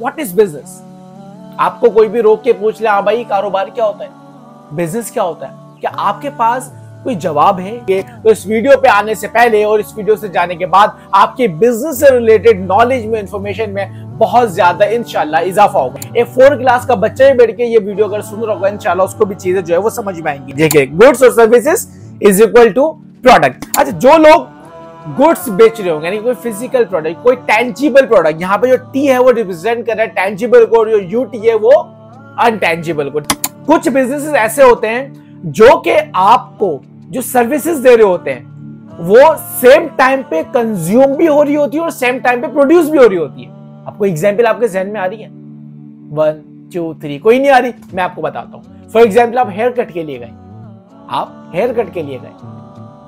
What is business. आपको कोई भी रोक के पूछ ले, हाँ भाई कारोबार क्या होता है, बिजनेस क्या होता है, क्या आपके पास कोई जवाब है? तो इस वीडियो पे आने से पहले और इस वीडियो से जाने के बाद आपके बिजनेस से रिलेटेड नॉलेज में, इंफॉर्मेशन में बहुत ज्यादा इंशाल्लाह इजाफा होगा। एक 4th क्लास का बच्चा ही बैठ के ये वीडियो अगर सुन रहा होगा, इंशाल्लाह उसको भी चीजें जो है वो समझ में आएंगी। देखिए, गुड्स और services is equal to product. अच्छा, जो लोग गुड्स बेच रहे होंगे, यानी कोई फिजिकल प्रोडक्ट, कोई टेंजिबल प्रोडक्ट, यहाँ पे जो टी है वो रिप्रेजेंट कर रहा है टेंजिबल को, और जो यूटी है वो अनटेंजिबल को। कुछ बिजनेसेस ऐसे होते हैं जो कि आपको जो सर्विसेज दे रहे होते हैं वो सेम टाइम पे कंज्यूम भी हो रही होती है और सेम टाइम पे प्रोड्यूस भी हो रही होती है। आपको एग्जांपल आपके जहन में आ रही है? 1 2 3 कोई नहीं आ रही, मैं आपको बताता हूं। फॉर एग्जांपल, आप हेयर कट के लिए गए,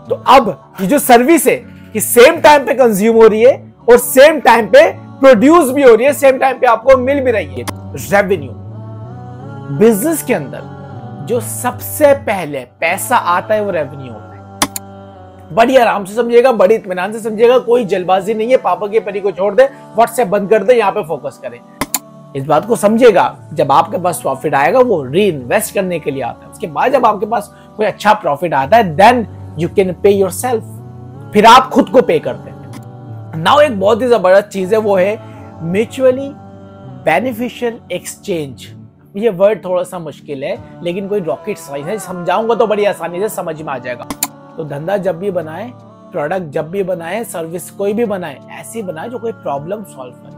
तो अब ये जो सर्विस है कि सेम टाइम पे कंज्यूम हो रही है और सेम टाइम पे प्रोड्यूस भी हो रही है, सेम टाइम पे आपको मिल भी रही है। रेवेन्यू, बिजनेस के अंदर जो सबसे पहले पैसा आता है वो रेवेन्यू होता है। बड़ी आराम से समझिएगा, बड़ी इत्मीनान से समझिएगा, कोई जल्दबाजी नहीं है। पापा के परी को छोड़ दे, व्हाट्सएप बंद कर दे, यहाँ पे फोकस करें। इस बात को समझिएगा, जब आपके पास प्रॉफिट आएगा वो री इन्वेस्ट करने के लिए आता है। उसके बाद जब आपके पास कोई अच्छा प्रॉफिट आता है, then you can pay yourself, फिर आप खुद को पे करते हैं। नाउ एक बहुत ही जबरदस्त चीज है, वो है म्यूचुअली बेनिफिशियल एक्सचेंज। ये वर्ड थोड़ा सा मुश्किल है, लेकिन कोई रॉकेट साइंस है, समझाऊंगा तो बड़ी आसानी से समझ में आ जाएगा। तो धंधा जब भी बनाए, प्रोडक्ट जब भी बनाए, सर्विस कोई भी बनाए, ऐसी बनाए जो कोई प्रॉब्लम सॉल्व करे।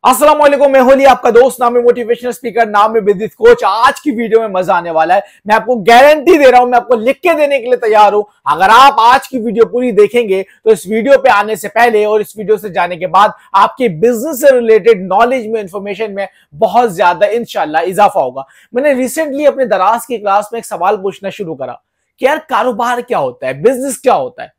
अस्सलाम वालेकुम, मैं होली आपका दोस्त, नाम है मोटिवेशनल स्पीकर, नाम है बिजनेस कोच। आज की वीडियो में मजा आने वाला है, मैं आपको गारंटी दे रहा हूं, मैं आपको लिख के देने के लिए तैयार हूं। अगर आप आज की वीडियो पूरी देखेंगे तो इस वीडियो पे आने से पहले और इस वीडियो से जाने के बाद आपके बिजनेस से रिलेटेड नॉलेज में, इंफॉर्मेशन में बहुत ज्यादा इंशाल्लाह इजाफा होगा। मैंने रिसेंटली अपने दराज की क्लास में एक सवाल पूछना शुरू करा कि यार कारोबार क्या होता है, बिजनेस क्या होता है,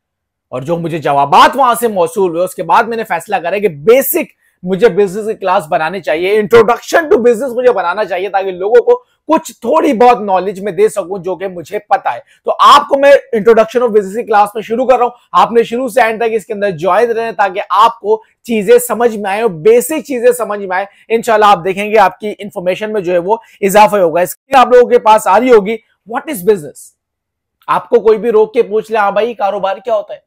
और जो मुझे जवाबात वहां से मौसूल हुए, उसके बाद मैंने फैसला करा कि बेसिक मुझे बिजनेस की क्लास बनानी चाहिए, इंट्रोडक्शन टू बिजनेस मुझे बनाना चाहिए, ताकि लोगों को कुछ थोड़ी बहुत नॉलेज में दे सकूं जो कि मुझे पता है। तो आपको मैं इंट्रोडक्शन ऑफ बिजनेस की क्लास में शुरू कर रहा हूं। आपने शुरू से एंड तक इसके अंदर ज्वाइन रहना, ताकि आपको चीजें समझ में आए और बेसिक चीजें समझ में आए। इंशाल्लाह आप देखेंगे आपकी इंफॉर्मेशन में जो है वो इजाफा होगा। स्क्रीन आप लोगों के पास आ रही होगी। What is business. आपको कोई भी रोक के पूछ ले, हाँ भाई कारोबार क्या होता है,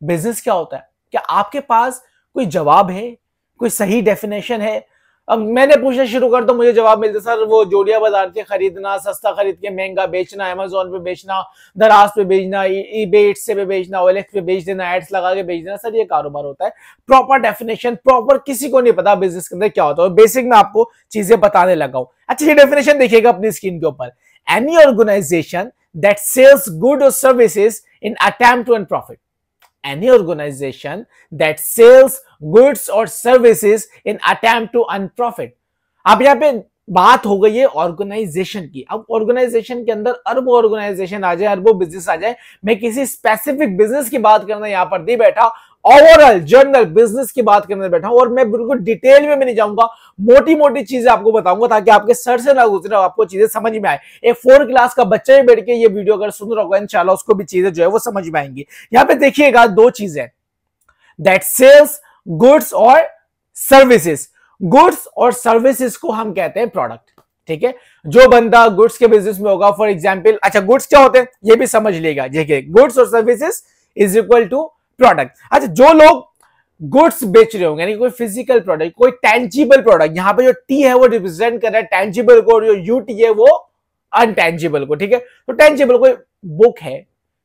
बिजनेस क्या होता है, क्या आपके पास कोई जवाब है, कोई सही डेफिनेशन है? अब मैंने पूछना शुरू कर तो मुझे जवाब मिलता, सर वो जोड़िया बाजार से खरीदना, सस्ता खरीद के महंगा बेचना, अमेज़न पे बेचना, दराज पे बेचना, ईबे से पे बेचना, ओएलएक्स पे बेच देना, एड्स लगा के बेच देना, सर ये कारोबार होता है। प्रॉपर डेफिनेशन प्रॉपर किसी को नहीं पता बिजनेस के अंदर क्या होता है। बेसिक में आपको चीजें बताने लगा हूं। अच्छा, ये डेफिनेशन देखिएगा अपनी स्क्रीन के ऊपर। Any organisation that sells good और services in attempt to earn profit. Any organization that sells goods or services in attempt to earn profit। अब यहाँ पे बात हो गई है ऑर्गेनाइजेशन की। अब ऑर्गेनाइजेशन के अंदर अरबों ऑर्गेनाइजेशन आ जाए, अरबों बिजनेस आ जाए। मैं किसी स्पेसिफिक बिजनेस की बात करना यहाँ पर नहीं बैठा, ओवरऑल जनरल बिजनेस की बात करने बैठा हूं, और मैं बिल्कुल डिटेल में भी नहीं जाऊंगा, मोटी मोटी चीजें आपको बताऊंगा, ताकि आपके सर से ना गुजरे, आपको चीजें समझ में आए। एक 4th क्लास का बच्चा ही बैठ के ये वीडियो अगर सुन रहा होगा, इंशाल्लाह उसको भी चीजें जो है वो समझ में आएंगी। यहाँ पे देखिएगा दो चीजें, दैट सेल्स गुड्स और सर्विसेज। गुड्स और सर्विसेज को हम कहते हैं प्रोडक्ट, ठीक है। जो बंदा गुड्स के बिजनेस में होगा, फॉर एग्जाम्पल, अच्छा गुड्स क्या होते हैं ये भी समझ लेगा। देखिए, गुड्स और services is equal to product. अच्छा, जो लोग गुड्स बेच रहे होंगे, यानी कोई फिजिकल प्रोडक्ट, कोई टेंजिबल प्रोडक्ट, यहाँ पे जो टी है वो रिप्रेजेंट कर रहा है टेंजिबल को, और जो यूटी है वो अनटेंजिबल को, ठीक है। तो टेंजिबल कोई बुक है,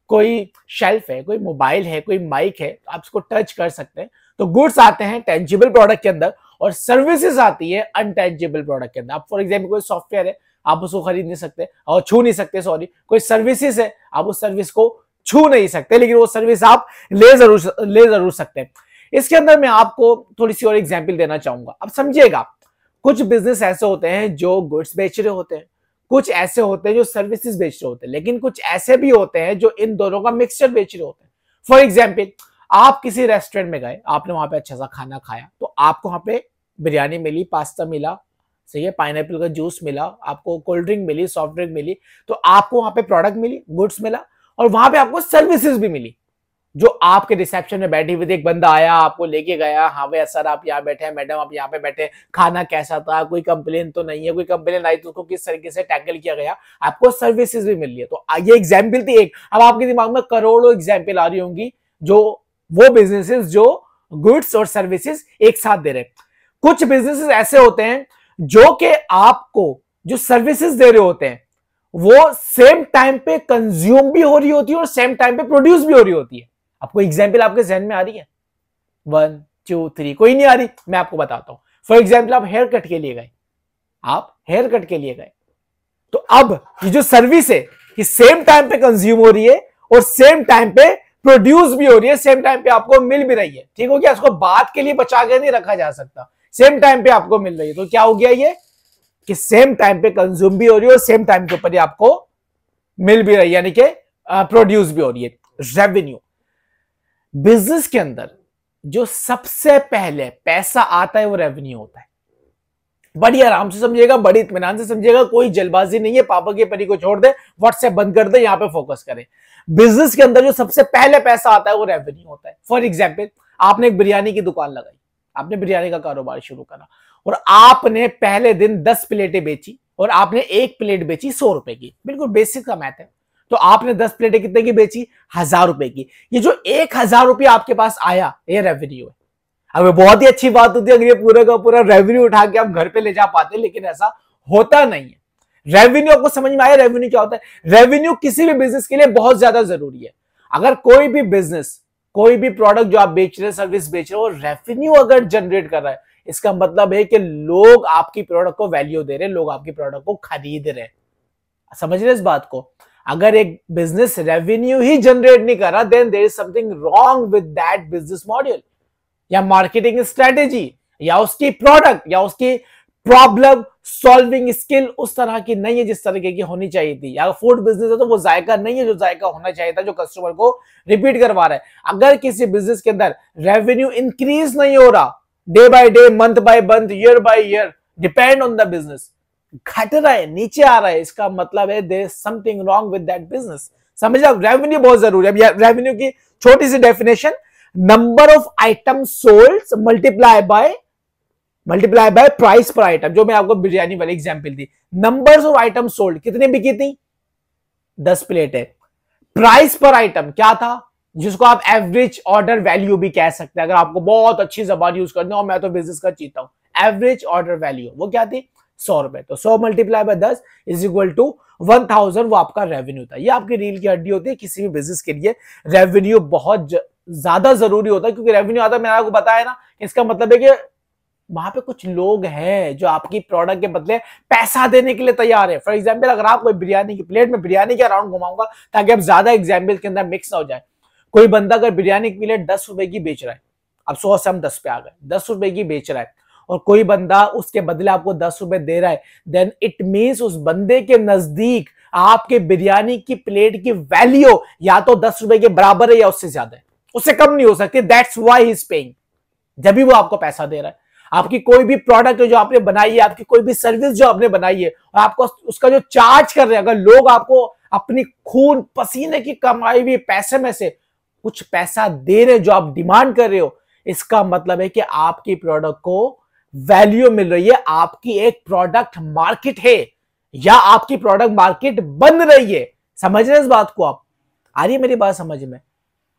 कोई शेल्फ है, कोई मोबाइल है, कोई माइक है, आप उसको टच कर सकते हैं। तो गुड्स आते हैं टेंजिबल प्रोडक्ट के अंदर, और सर्विसेज आती है अनटेंजिबल प्रोडक्ट के अंदर। आप फॉर एग्जाम्पल कोई सॉफ्टवेयर है, आप उसको खरीद नहीं सकते और छू नहीं सकते, सॉरी। कोई सर्विसेज है, आप उस सर्विस को छू नहीं सकते, लेकिन वो सर्विस आप ले जरूर सकते हैं। इसके अंदर मैं आपको थोड़ी सी और एग्जांपल देना चाहूंगा। अब समझिएगा, कुछ बिजनेस ऐसे होते हैं जो गुड्स बेच रहे होते हैं, कुछ ऐसे होते हैं जो सर्विसेज बेच रहे होते हैं, लेकिन कुछ ऐसे भी होते हैं जो इन दोनों का मिक्सचर बेच रहे होते हैं। फॉर एग्जाम्पल, आप किसी रेस्टोरेंट में गए, आपने वहां पे अच्छा सा खाना खाया, तो आपको वहां पे बिरयानी मिली, पास्ता मिला, सही है, पाइनएप्पल का जूस मिला, आपको कोल्ड ड्रिंक मिली, सॉफ्ट ड्रिंक मिली, तो आपको वहां पे प्रोडक्ट मिली, गुड्स मिला, और वहां पे आपको सर्विसेज भी मिली। जो आपके रिसेप्शन में बैठी हुई थी, एक बंदा आया आपको लेके गया, हाँ भैया सर आप यहाँ बैठे हैं, मैडम आप यहाँ पे बैठे, खाना कैसा था, कोई कंप्लेन तो नहीं है, कोई कंप्लेन आई तो उसको किस तरीके से टैकल किया गया, आपको सर्विसेज भी मिल रही है। तो ये एग्जाम्पल थी एक। अब आपके दिमाग में करोड़ों एग्जाम्पल आ रही होंगी जो वो बिजनेसेस जो गुड्स और सर्विसेज एक साथ दे रहे हैं। कुछ बिजनेसेस ऐसे होते हैं जो कि आपको जो सर्विसेज दे रहे होते हैं वो सेम टाइम पे कंज्यूम भी हो रही होती है और सेम टाइम पे प्रोड्यूस भी हो रही होती है। आपको एग्जाम्पल आपके जहन में आ रही है? 1 2 3 कोई नहीं आ रही? मैं आपको बताता हूं। फॉर एग्जाम्पल आप हेयर कट के लिए गए, आप हेयर कट के लिए गए, तो अब ये जो सर्विस है ये सेम टाइम पे कंज्यूम हो रही है और सेम टाइम पे प्रोड्यूस भी हो रही है, सेम टाइम पे आपको मिल भी रही है। ठीक हो गया? इसको बात के लिए बचा के नहीं रखा जा सकता, सेम टाइम पे आपको मिल रही है। तो क्या हो गया ये कि सेम टाइम पे कंज्यूम भी हो रही है और सेम टाइम के ऊपर आपको मिल भी रही है, यानी कि प्रोड्यूस भी हो रही है। रेवेन्यू, बिजनेस के अंदर जो सबसे पहले पैसा आता है वो रेवेन्यू होता है। बड़ी आराम से समझिएगा, बड़ी इत्मीनान से समझिएगा, कोई जल्दबाजी नहीं है, पापा की परी को छोड़ दे, व्हाट्सएप बंद कर दे, यहां पे फोकस करें। बिजनेस के अंदर जो सबसे पहले पैसा आता है वो रेवेन्यू होता है। फॉर एग्जाम्पल आपने एक बिरयानी की दुकान लगाई, आपने बिरयानी का कारोबार शुरू करा और आपने पहले दिन 10 प्लेटें बेची और आपने एक प्लेट बेची 100 रुपए की, बिल्कुल बेसिक का मैथ है। तो आपने 10 प्लेटें कितने की बेची? 1000 रुपए की। ये जो 1000 रुपये आपके पास आया ये रेवेन्यू है। अब बहुत ही अच्छी बात होती है अगर ये पूरा का पूरा रेवेन्यू उठा के आप घर पे ले जा पाते, लेकिन ऐसा होता नहीं है। रेवेन्यू आपको समझ में आया? रेवेन्यू क्या होता है? रेवेन्यू किसी भी बिजनेस के लिए बहुत ज्यादा जरूरी है। अगर कोई भी बिजनेस, कोई भी प्रोडक्ट जो आप बेच रहे हैं, सर्विस बेच रहे हो, रेवेन्यू अगर जनरेट कर रहा है, इसका मतलब है कि लोग आपकी प्रोडक्ट को वैल्यू दे रहे हैं, लोग आपकी प्रोडक्ट को खरीद रहे हैं। समझ रहे इस बात को? अगर एक बिजनेस रेवेन्यू ही जनरेट नहीं कर रहा, then there is something wrong with that business model या मार्केटिंग स्ट्रेटेजी या उसकी प्रोडक्ट या उसकी प्रॉब्लम सॉल्विंग स्किल उस तरह की नहीं है जिस तरीके की होनी चाहिए थी। या फूड बिजनेस है तो वो जायका नहीं है जो जायका होना चाहिए था, जो कस्टमर को रिपीट करवा रहा है। अगर किसी बिजनेस के अंदर रेवेन्यू इंक्रीज नहीं हो रहा, day by day, month by month, year by year, depend on the business, घट रहा है, नीचे आ रहा है, इसका मतलब है there is something wrong with that business. समझ आप? रेवेन्यू बहुत जरूरी है। रेवेन्यू की छोटी सी definition, number of item sold multiply by price per item. जो मैं आपको बिरयानी वाली एग्जांपल दी, नंबर्स ऑफ आइटम सोल्ड, कितने बिकी थी? 10 प्लेट है। प्राइस पर आइटम क्या था? जिसको आप एवरेज ऑर्डर वैल्यू भी कह सकते हैं, अगर आपको बहुत अच्छी जबान यूज करनी हो, मैं तो बिजनेस का चीता हूं। एवरेज ऑर्डर वैल्यू वो क्या थी? 100 रुपए। तो 100 multiply by 10 is equal to 1000, वो आपका रेवेन्यू था। ये आपकी रील की हड्डी होती है। किसी भी बिजनेस के लिए रेवेन्यू बहुत ज्यादा जरूरी होता है, क्योंकि रेवेन्यू आता है, मैंने आपको बताया ना, इसका मतलब है कि वहां पे कुछ लोग हैं जो आपकी प्रोडक्ट के बदले पैसा देने के लिए तैयार है। फॉर एग्जाम्पल अगर आप कोई बिरयानी की प्लेट में बिरयानी के अराउंड घुमाऊंगा ताकि आप ज्यादा एग्जाम्पल के अंदर मिक्स ना हो जाए। कोई बंदा अगर बिरयानी की प्लेट 10 रुपए की बेच रहा है, अब 100 से हम 10 पे आ गए, 10 रुपए की बेच रहा है, और कोई बंदा उसके बदले आपको 10 रुपए दे रहा है, देन इट मींस उस बंदे के नजदीक आपके बिरयानी की प्लेट की वैल्यू या तो 10 रुपए के बराबर है या उससे ज्यादा है, उससे कम नहीं हो सकती। That's why he is paying. जब भी वो आपको पैसा दे रहा है, आपकी कोई भी प्रोडक्ट जो आपने बनाई है, आपकी कोई भी सर्विस जो आपने बनाई है, और आपको उसका जो चार्ज कर रहे हैं, अगर लोग आपको अपनी खून पसीने की कमाई हुई पैसे में से कुछ पैसा दे रहे जो आप डिमांड कर रहे हो, इसका मतलब है कि आपकी प्रोडक्ट को वैल्यू मिल रही है, आपकी एक प्रोडक्ट मार्केट है या आपकी प्रोडक्ट मार्केट बन रही है। समझ रहे हैं इस बात को आप? आ रही है मेरी बात समझ में?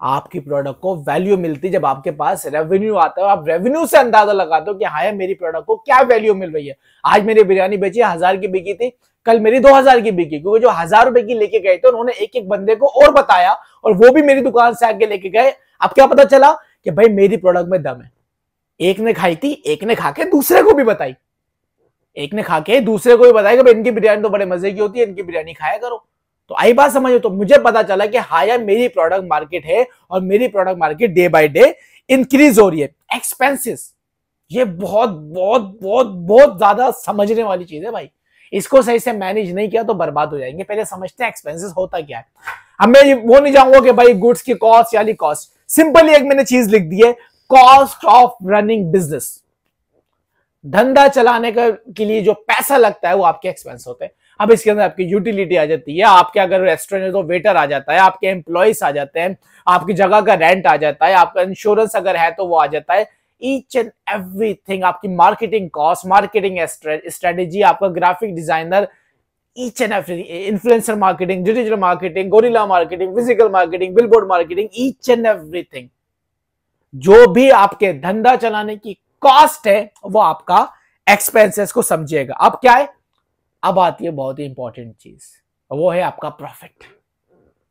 आपकी प्रोडक्ट को वैल्यू मिलती जब आपके पास रेवेन्यू आता है। आप रेवेन्यू से अंदाजा लगाते हो कि हाँ मेरी प्रोडक्ट को क्या वैल्यू मिल रही है। आज मेरी बिरयानी बेची 1000 की बिकी थी, कल मेरी 2000 की बिकी, क्योंकि जो 1000 रुपए की लेके गए थे उन्होंने एक एक बंदे को और बताया और वो भी मेरी दुकान से आके लेके गए। अब क्या पता चला कि भाई मेरी प्रोडक्ट में दम है। एक ने खाई थी, एक ने खा के दूसरे को भी बताई, एक ने खा के दूसरे को भी बताया कि भाई इनकी बिरयानी तो बड़े मजे की होती है, इनकी बिरयानी खाया करो। तो आई बात समझो? तो मुझे पता चला कि हाँ यार मेरी प्रोडक्ट मार्केट है और मेरी product market day by day increase हो रही है। एक्सपेंसेस, ये बहुत बहुत बहुत बहुत ज्यादा समझने वाली चीज है भाई। इसको सही से मैनेज नहीं किया तो बर्बाद हो जाएंगे। पहले समझते हैं एक्सपेंसेस होता क्या है। अब मैं वो नहीं जाऊंगा कि भाई गुड्स की कॉस्ट यानी कॉस्ट, सिंपली एक मैंने चीज लिख दी है, कॉस्ट ऑफ रनिंग बिजनेस। धंधा चलाने के लिए जो पैसा लगता है वो आपके एक्सपेंस होते हैं। अब इसके अंदर आपकी यूटिलिटी आ जाती है, आपके अगर रेस्टोरेंट है तो वेटर आ जाता है, आपके एम्प्लॉइज आ जाते हैं, आपकी जगह का रेंट आ जाता है, आपका इंश्योरेंस अगर है तो वो आ जाता है, ईच एंड एवरीथिंग, आपकी मार्केटिंग कॉस्ट, मार्केटिंग स्ट्रेटेजी, आपका graphic designer, each and everything, influencer marketing, digital marketing, gorilla marketing, physical marketing, billboard marketing, each and everything, जो भी आपके धंधा चलाने की कॉस्ट है वो आपका एक्सपेंसेस को समझिएगा। अब क्या है, अब आती है बहुत ही इंपॉर्टेंट चीज, वो है आपका प्रॉफिट,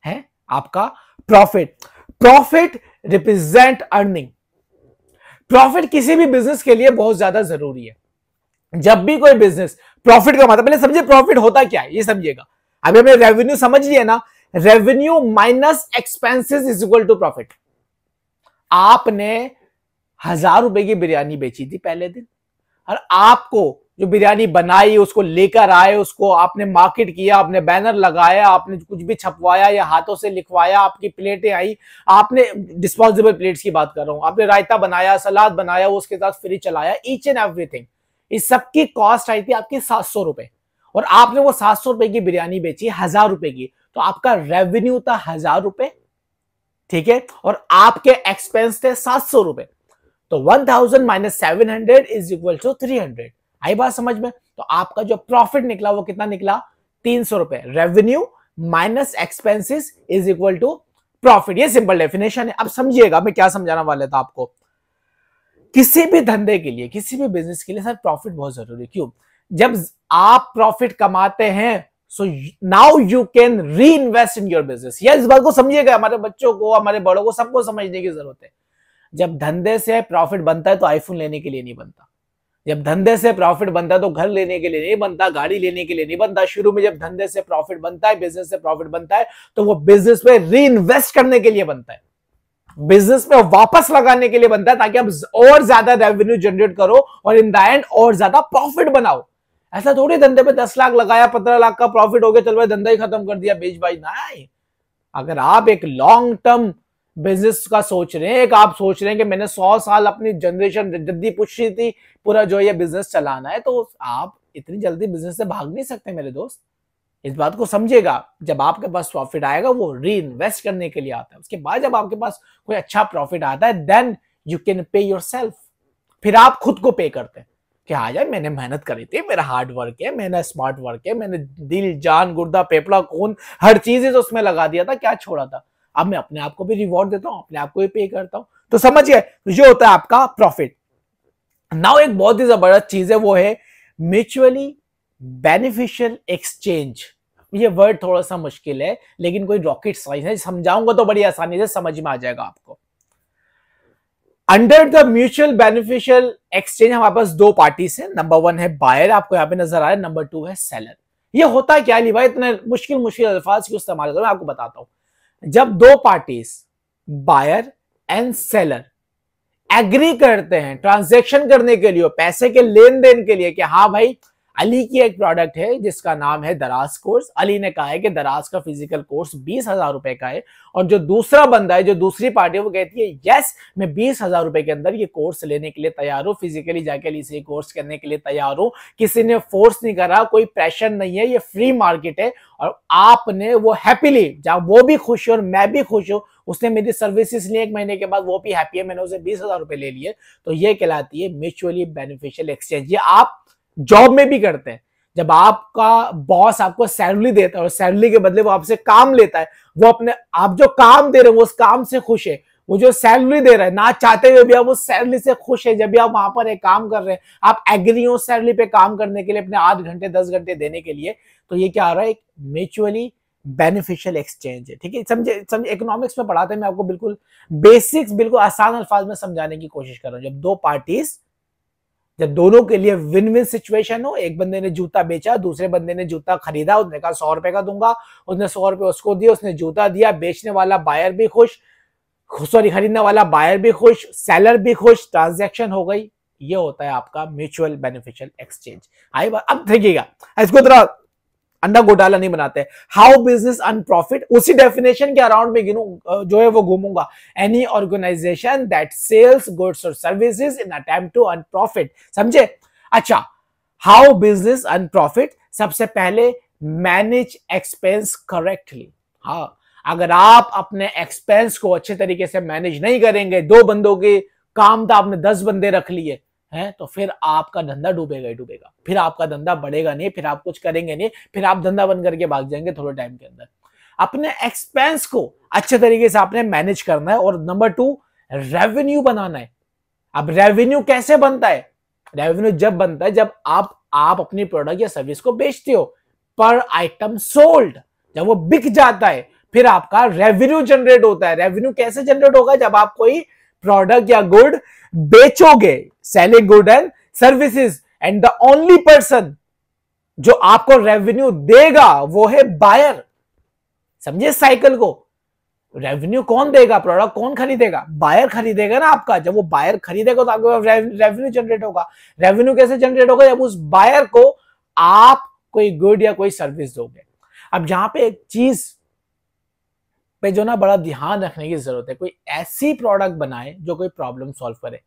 है आपका profit. Profit represent earning. Profit किसी भी बिजनेस के लिए बहुत ज्यादा जरूरी है। जब भी कोई बिजनेस प्रॉफिट कमाता, पहले समझिए प्रॉफिट होता क्या है, ये समझिएगा। अभी हमने रेवेन्यू समझ लिया ना, revenue minus expenses is equal to profit. आपने 1000 रुपए की बिरयानी बेची थी पहले दिन, और आपको जो बिरयानी बनाई, उसको लेकर आए, उसको आपने मार्केट किया, आपने बैनर लगाया, आपने कुछ भी छपवाया या हाथों से लिखवाया, आपकी प्लेटें आई, आपने डिस्पोजेबल प्लेट्स की बात कर रहा हूं, आपने रायता बनाया, सलाद बनाया, उसके साथ फ्री चलाया, ईच एंड एवरीथिंग, इस सबकी कॉस्ट आई थी आपकी 700 रुपए, और आपने वो 700 रुपए की बिरयानी बेची 1000 रुपए की, तो आपका रेवेन्यू था 1000 रुपए, ठीक है, और आपके एक्सपेंस थे 700 रुपए, तो 1000 माइनस 700 इज इक्वल टू 300। आई बात समझ में? तो आपका जो प्रॉफिट निकला वो कितना निकला, 300 रुपए। Revenue minus expenses is equal to profit. ये सिंपल डेफिनेशन है। अब समझिएगा मैं क्या समझाना वाला था आपको। किसी भी धंधे के लिए, किसी भी बिजनेस के लिए सर प्रॉफिट बहुत जरूरी है। क्यों? जब आप प्रॉफिट कमाते हैं, सो नाउ यू कैन री इन्वेस्ट इन योर बिजनेस। ये इस बात को समझिएगा, हमारे बच्चों को, हमारे बड़ों को, सबको समझने की जरूरत है। जब धंधे से प्रॉफिट बनता है तो आईफोन लेने के लिए नहीं बनता। जब धंधे से प्रॉफिट बनता है तो घर लेने के लिए नहीं बनता, गाड़ी लेने के लिए नहीं बनता। शुरू में जब धंधे से प्रॉफिट बनता है, बिजनेस से प्रॉफिट बनता है, तो वो बिजनेस में री इन्वेस्ट करने के लिए बनता है, बिजनेस में वापस लगाने के लिए बनता है, ताकि आप और ज्यादा रेवेन्यू जनरेट करो और इन द एंड और ज्यादा प्रॉफिट बनाओ। ऐसा थोड़ी धंधे पे 10 लाख लगाया, 15 लाख का प्रॉफिट हो गया, चलो भाई धंधा ही खत्म कर दिया, बेच बाई। नहीं, अगर आप एक लॉन्ग टर्म बिजनेस का सोच रहे हैं, एक आप सोच रहे हैं कि मैंने 100 साल अपनी जनरेशन जद्दी पुश्ती थी पूरा जो ये बिजनेस चलाना है, तो आप इतनी जल्दी बिजनेस से भाग नहीं सकते मेरे दोस्त। इस बात को समझिएगा। जब आपके पास प्रॉफिट आएगा वो री इन्वेस्ट करने के लिए आता है। उसके बाद जब आपके पास कोई अच्छा प्रॉफिट आता है, then you can pay yourself. फिर आप खुद को पे करते हैं कि हाँ यार मैंने मेहनत करी थी, मेरा हार्ड वर्क है, मैंने स्मार्ट वर्क है, मैंने दिल, जान, गुर्दा, फेफड़ा, खून, हर चीज तो उसमें लगा दिया था, क्या छोड़ा था। अब मैं अपने आप को भी रिवॉर्ड देता हूं, अपने आप को भी पे करता हूं। तो समझिए, ये होता है आपका प्रॉफिट। नाउ एक बहुत ही जबरदस्त चीज है, वो है म्यूचुअली बेनिफिशियल एक्सचेंज। ये वर्ड थोड़ा सा मुश्किल है, लेकिन कोई रॉकेट साइंस है, समझाऊंगा तो बड़ी आसानी से समझ में आ जाएगा आपको। Under the mutual beneficial exchange हमारे पास दो पार्टीज हैं। नंबर 1 है बायर, आपको यहां पे नजर आ रहा है, नंबर 2 है सेलर। ये होता क्या है भाई, इतने मुश्किल अल्फाज क्यों इस्तेमाल करो, मैं आपको बताता हूं। जब दो parties buyer and seller agree करते हैं ट्रांजैक्शन करने के लिए, पैसे के लेन देन के लिए, कि हाँ भाई अली की एक प्रोडक्ट है जिसका नाम है दराज कोर्स, अली ने कहा है कि दराज का फिजिकल कोर्स 20,000 रुपए का है, और जो दूसरा बंदा है, जो दूसरी पार्टी है, वो कहती है यस मैं 20,000 रुपए के अंदर ये कोर्स लेने के लिए तैयार हूं, फिजिकली जाके अली से कोर्स करने के लिए तैयार हूं, किसी ने फोर्स नहीं करा, कोई प्रेशर नहीं है, ये फ्री मार्केट है, और आपने वो हैप्पीली, जहां वो भी खुश है और मैं भी खुश हूं, उसने मेरी सर्विसेज ली, 1 महीने के बाद वो भी हैप्पी है, मैंने उसे 20,000 रुपए ले लिए, तो ये कहलाती है म्यूचुअली बेनिफिशियल एक्सचेंज। ये आप जॉब में भी करते हैं। जब आपका बॉस आपको सैलरी देता है और सैलरी के बदले वो आपसे काम लेता है, वो अपने, आप जो काम दे रहे हैं वो उस काम से खुश है, वो जो सैलरी दे रहा है ना चाहते हुए भी आप उस सैलरी से खुश है। जब भी आप वहां पर एक काम कर रहे हैं, आप एग्री हो सैलरी पे काम करने के लिए, अपने 8 घंटे 10 घंटे देने के लिए, तो ये क्या आ रहा है, एक म्यूचुअली बेनिफिशियल एक्सचेंज है। ठीक है, समझे इकोनॉमिक्स में पढ़ाते हैं, मैं आपको बिल्कुल बेसिक्स, बिल्कुल आसान अल्फाज में समझाने की कोशिश कर रहा हूं। जब दो पार्टीज, जब दोनों के लिए विन विन सिचुएशन हो, एक बंदे ने जूता बेचा, दूसरे बंदे ने जूता खरीदा, उसने कहा 100 रुपए का दूंगा, उसने 100 रुपए उसको दिए, उसने जूता दिया, बेचने वाला बायर भी खुश, सॉरी खरीदने वाला बायर भी खुश, सेलर भी खुश, ट्रांजैक्शन हो गई। ये होता है आपका म्यूचुअल बेनिफिशियल एक्सचेंज। आई बात, अब देखिएगा, इसको तरह अंडा घोटाला नहीं बनाते। हाउ बिजनेस अर्न प्रॉफिट, उसी डेफिनेशन के अराउंड में गिनू जो है वो घूमूंगा। Any organisation that sells goods और services in attempt to earn profit. समझे? अच्छा, हाउ बिजनेस अर्न प्रॉफिट, सबसे पहले मैनेज एक्सपेंस करेक्टली। हाँ, अगर आप अपने एक्सपेंस को अच्छे तरीके से मैनेज नहीं करेंगे, 2 बंदों के काम था आपने 10 बंदे रख लिए हैं, तो फिर आपका धंधा डूबेगा ही डूबेगा, फिर आपका धंधा बढ़ेगा नहीं, फिर आप कुछ करेंगे नहीं, फिर आप धंधा बंद करके भाग जाएंगे थोड़े टाइम के अंदर। अपने एक्सपेंस को अच्छे तरीके से आपने मैनेज करना है। और नंबर 2, रेवेन्यू बनाना है। अब रेवेन्यू कैसे बनता है? रेवेन्यू जब बनता है जब आप अपनी प्रोडक्ट या सर्विस को बेचते हो, पर आइटम सोल्ड, जब वो बिक जाता है फिर आपका रेवेन्यू जनरेट होता है। रेवेन्यू कैसे जनरेट होगा? जब आप कोई प्रोडक्ट या गुड बेचोगे, selling good and services, and the only person जो आपको रेवेन्यू देगा वो है बायर। समझिए साइकिल को। रेवेन्यू कौन देगा? प्रोडक्ट कौन खरीदेगा? बायर खरीदेगा ना आपका। जब वो बायर खरीदेगा तो आपको रेवेन्यू जनरेट होगा। रेवेन्यू कैसे जनरेट होगा? जब उस बायर को आप कोई गुड या कोई सर्विस दोगे। अब यहां पे एक चीज पे जो ना बड़ा ध्यान रखने की जरूरत है, कोई ऐसी प्रोडक्ट बनाए जो कोई प्रॉब्लम सॉल्व करे।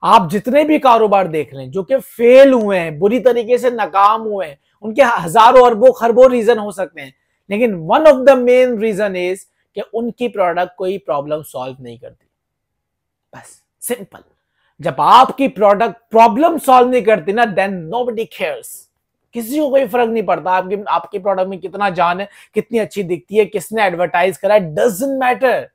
आप जितने भी कारोबार देख लें जो कि फेल हुए हैं, बुरी तरीके से नाकाम हुए हैं, उनके हजारों अरबों खरबों रीजन हो सकते हैं, लेकिन one of the main reason is कि उनकी प्रोडक्ट कोई प्रॉब्लम सॉल्व नहीं करती। बस सिंपल। जब आपकी प्रोडक्ट प्रॉब्लम सॉल्व नहीं करती ना, देन नोबडी केयर्स। किसी को कोई फर्क नहीं पड़ता आपकी प्रोडक्ट में कितना जान है, कितनी अच्छी दिखती है, किसने एडवर्टाइज करा है, डजंट मैटर।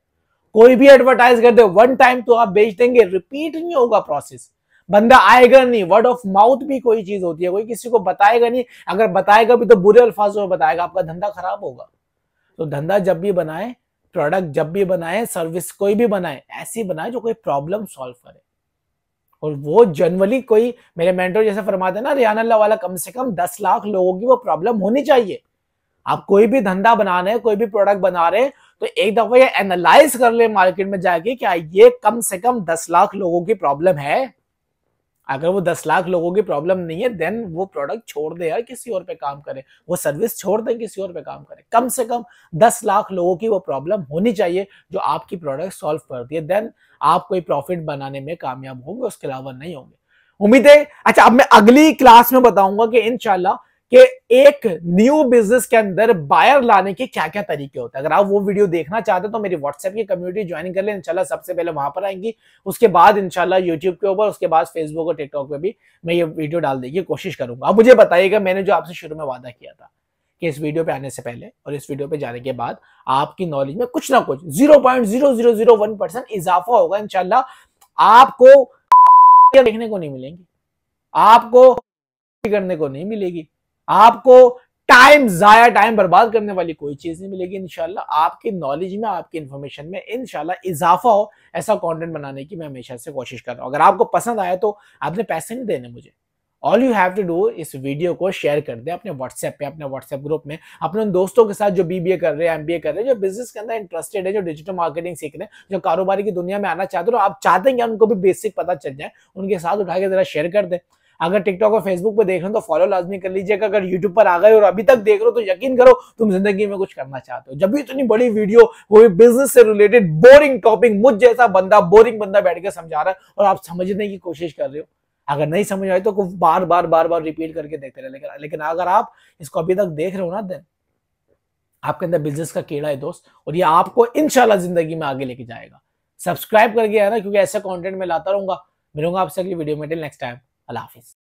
कोई भी एडवर्टाइज कर दे, वन टाइम तो आप बेच देंगे, रिपीट नहीं होगा प्रोसेस, बंदा आएगा नहीं। वर्ड ऑफ माउथ भी कोई चीज होती है, कोई किसी को बताएगा नहीं, अगर बताएगा भी तो बुरे अल्फाजों में बताएगा, आपका धंधा खराब होगा। तो धंधा जब भी बनाए, प्रोडक्ट जब भी बनाए, सर्विस कोई भी बनाए, ऐसी बनाए जो कोई प्रॉब्लम सॉल्व करे। और वो जनरली कोई, मेरे मेंटर जैसे फरमाते हैं ना रियान अल्लाह वाला, कम से कम 10 लाख लोगों की वो प्रॉब्लम होनी चाहिए। आप कोई भी धंधा बना रहे हैं, कोई भी प्रोडक्ट बना रहे हैं, तो एक दफा ये एनालाइज कर ले मार्केट में जाके, क्या ये कम से कम 10 लाख लोगों की प्रॉब्लम है? अगर वो 10 लाख लोगों की प्रॉब्लम नहीं है, देन वो प्रोडक्ट छोड़ दे यार, किसी और पे काम करे, वो सर्विस छोड़ दे, किसी और पे काम करे। कम से कम 10 लाख लोगों की वो प्रॉब्लम होनी चाहिए जो आपकी प्रोडक्ट सॉल्व करती है, देन आप कोई प्रॉफिट बनाने में कामयाब होंगे, उसके अलावा नहीं होंगे। उम्मीद है। अच्छा, अब मैं अगली क्लास में बताऊंगा कि इंशाल्लाह कि एक न्यू बिजनेस के अंदर बायर लाने के क्या क्या तरीके होते हैं। अगर आप वो वीडियो देखना चाहते हैं तो मेरी व्हाट्सएप की कम्युनिटी ज्वाइन कर ले, इंशाल्लाह सबसे पहले वहां पर आएंगी, उसके बाद इंशाल्लाह यूट्यूब के ऊपर, उसके बाद फेसबुक और टिकटॉक पे भी मैं ये वीडियो डाल देने की कोशिश करूंगा। अब मुझे बताइएगा, मैंने जो आपसे शुरू में वादा किया था कि इस वीडियो पे आने से पहले और इस वीडियो पे जाने के बाद आपकी नॉलेज में कुछ ना कुछ 0.0001% इजाफा होगा इंशाल्लाह। आपको देखने को नहीं मिलेंगी, आपको करने को नहीं मिलेगी, आपको टाइम बर्बाद करने वाली कोई चीज नहीं मिलेगी। इंशाल्लाह आपकी नॉलेज में, आपकी इंफॉर्मेशन में इंशाल्लाह इजाफा हो, ऐसा कंटेंट बनाने की मैं हमेशा से कोशिश कर रहा हूं। अगर आपको पसंद आया तो आपने पैसे नहीं देने मुझे, all you have to do, इस वीडियो को शेयर कर दे अपने व्हाट्सएप पे, अपने व्हाट्सएप ग्रुप में, अपने उन दोस्तों के साथ जो बीबीए कर रहे हैं, एमबीए कर रहे हैं, जो बिजनेस के अंदर इंटरेस्टेड है, जो डिजिटल मार्केटिंग सीख रहे हैं, जो कारोबारी की दुनिया में आना चाहते हो, आप चाहते हैं कि उनको भी बेसिक पता चल जाए, उनके साथ उठा के जरा शेयर कर दे। अगर टिकटॉक और फेसबुक पे देख रहे हो तो फॉलो लाजमी कर लीजिएगा। अगर यूट्यूब पर आ गए और अभी तक देख रहे हो तो यकीन करो तुम जिंदगी में कुछ करना चाहते हो। जब भी इतनी बड़ी वीडियो, वो भी बिजनेस से रिलेटेड बोरिंग टॉपिक, मुझ जैसा बंदा, बोरिंग बंदा बैठ के समझा रहा है और आप समझने की कोशिश कर रहे हो, अगर नहीं समझ आए तो बार बार रिपीट करके देखते रहे। लेकिन अगर आप इसको अभी तक देख रहे हो ना, देन आपके अंदर बिजनेस का कीड़ा है दोस्त, और ये आपको इंशाल्लाह जिंदगी में आगे लेके जाएगा। सब्सक्राइब करके आना, क्योंकि ऐसा कंटेंट मैं लाता रहूंगा। मिलूंगा आपसे अगली वीडियो में। टिल नेक्स्ट टाइम, अल्लाह हाफिज।